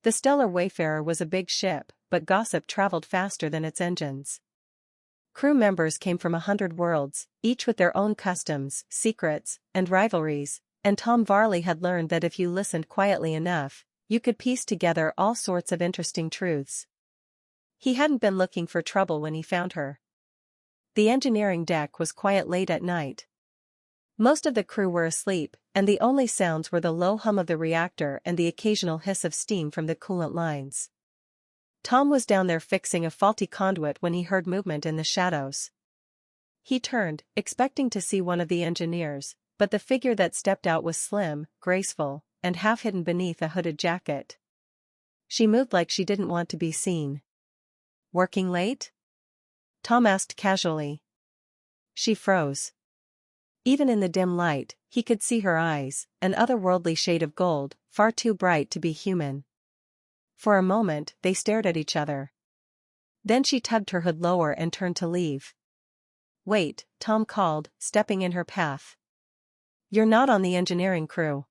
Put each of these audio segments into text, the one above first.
The Stellar Wayfarer was a big ship, but gossip traveled faster than its engines. Crew members came from 100 worlds, each with their own customs, secrets, and rivalries, and Tom Varley had learned that if you listened quietly enough, you could piece together all sorts of interesting truths. He hadn't been looking for trouble when he found her. The engineering deck was quiet late at night. Most of the crew were asleep, and the only sounds were the low hum of the reactor and the occasional hiss of steam from the coolant lines. Tom was down there fixing a faulty conduit when he heard movement in the shadows. He turned, expecting to see one of the engineers, but the figure that stepped out was slim, graceful, and half hidden beneath a hooded jacket. She moved like she didn't want to be seen. "Working late?" Tom asked casually. She froze. Even in the dim light, he could see her eyes, an otherworldly shade of gold, far too bright to be human. For a moment, they stared at each other. Then she tugged her hood lower and turned to leave. "Wait," Tom called, stepping in her path. "You're not on the engineering crew."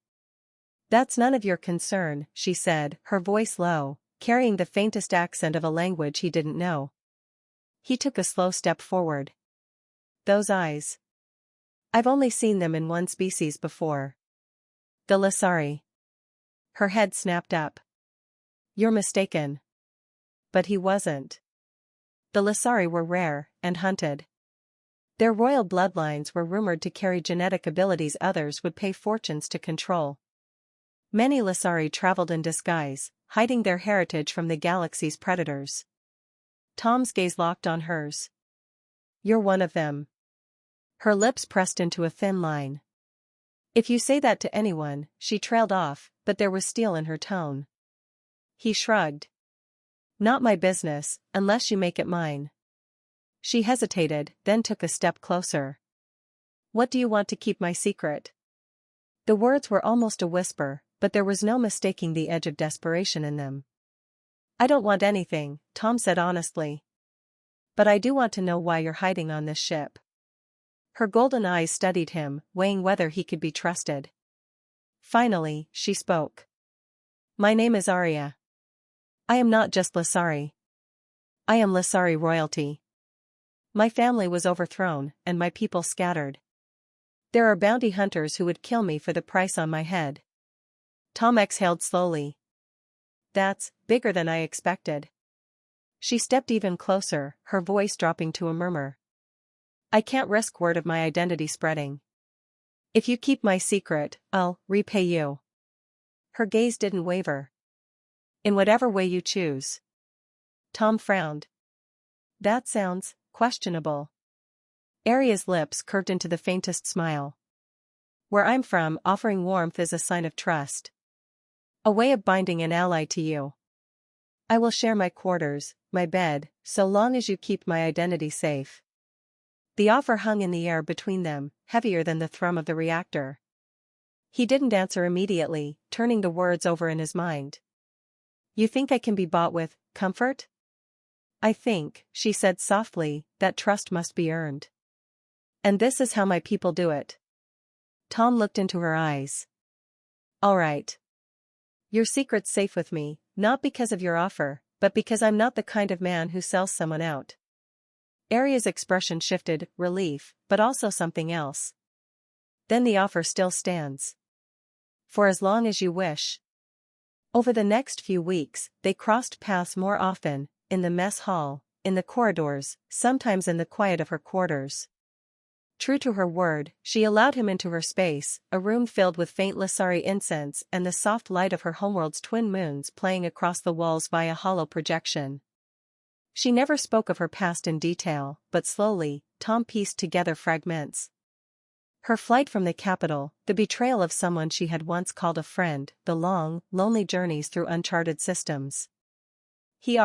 "That's none of your concern," she said, her voice low, carrying the faintest accent of a language he didn't know. He took a slow step forward. "Those eyes. I've only seen them in one species before. The Lasari." Her head snapped up. "You're mistaken." But he wasn't. The Lasari were rare, and hunted. Their royal bloodlines were rumored to carry genetic abilities others would pay fortunes to control. Many Lasari traveled in disguise, hiding their heritage from the galaxy's predators. Tom's gaze locked on hers. "You're one of them." Her lips pressed into a thin line. "If you say that to anyone," she trailed off, but there was steel in her tone. He shrugged. "Not my business, unless you make it mine." She hesitated, then took a step closer. "What do you want to keep my secret?" The words were almost a whisper, but there was no mistaking the edge of desperation in them. "I don't want anything," Tom said honestly. "But I do want to know why you're hiding on this ship." Her golden eyes studied him, weighing whether he could be trusted. Finally, she spoke. "My name is Arya. I am not just Lasari. I am Lasari royalty. My family was overthrown, and my people scattered. There are bounty hunters who would kill me for the price on my head." Tom exhaled slowly. "That's bigger than I expected." She stepped even closer, her voice dropping to a murmur. "I can't risk word of my identity spreading. If you keep my secret, I'll repay you." Her gaze didn't waver. "In whatever way you choose." Tom frowned. "That sounds questionable." Arya's lips curved into the faintest smile. "Where I'm from, offering warmth is a sign of trust. A way of binding an ally to you. I will share my quarters, my bed, so long as you keep my identity safe." The offer hung in the air between them, heavier than the thrum of the reactor. He didn't answer immediately, turning the words over in his mind. "You think I can be bought with comfort?" "I think," she said softly, "that trust must be earned. And this is how my people do it." Tom looked into her eyes. "All right. Your secret's safe with me, not because of your offer, but because I'm not the kind of man who sells someone out." Arya's expression shifted, relief, but also something else. "Then the offer still stands." "For as long as you wish." Over the next few weeks, they crossed paths more often, in the mess hall, in the corridors, sometimes in the quiet of her quarters. True to her word, she allowed him into her space, a room filled with faint Lasari incense and the soft light of her homeworld's twin moons playing across the walls via hollow projection. She never spoke of her past in detail, but slowly, Tom pieced together fragments. Her flight from the capital, the betrayal of someone she had once called a friend, the long, lonely journeys through uncharted systems. He